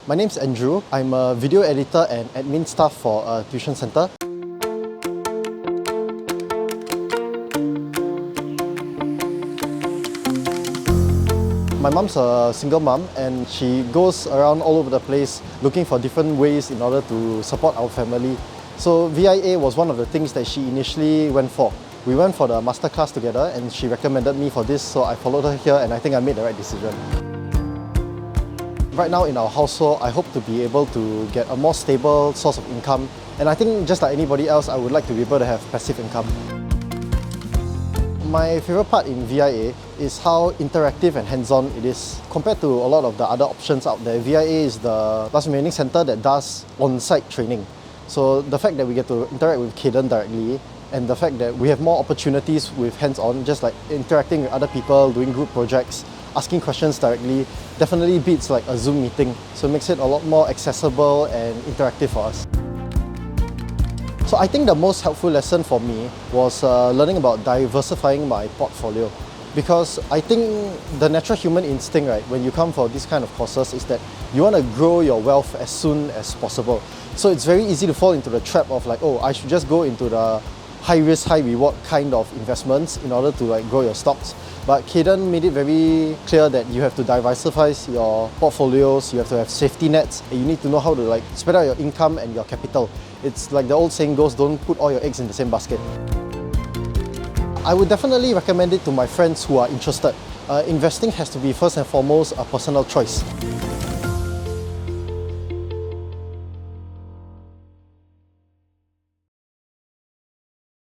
My name's Andrew. I'm a video editor and admin staff for a tuition center. My mom's a single mom and she goes around all over the place looking for different ways in order to support our family. So VIA was one of the things that she initially went for. We went for the masterclass together and she recommended me for this, so I followed her here and I think I made the right decision. Right now in our household, I hope to be able to get a more stable source of income, and I think just like anybody else, I would like to be able to have passive income. My favourite part in VIA is how interactive and hands-on it is. Compared to a lot of the other options out there, VIA is the last remaining centre that does on-site training. So the fact that we get to interact with Cayden directly, and the fact that we have more opportunities with hands-on, just like interacting with other people, doing group projects, asking questions directly, definitely beats like a Zoom meeting. So it makes it a lot more accessible and interactive for us. So I think the most helpful lesson for me was learning about diversifying my portfolio. Because I think the natural human instinct, right, when you come for this kind of courses is that you want to grow your wealth as soon as possible. So it's very easy to fall into the trap of like, oh, I should just go into the high risk, high reward kind of investments in order to like grow your stocks. But Cayden made it very clear that you have to diversify your portfolios, you have to have safety nets, and you need to know how to like spread out your income and your capital. It's like the old saying goes, don't put all your eggs in the same basket. I would definitely recommend it to my friends who are interested. Investing has to be first and foremost a personal choice.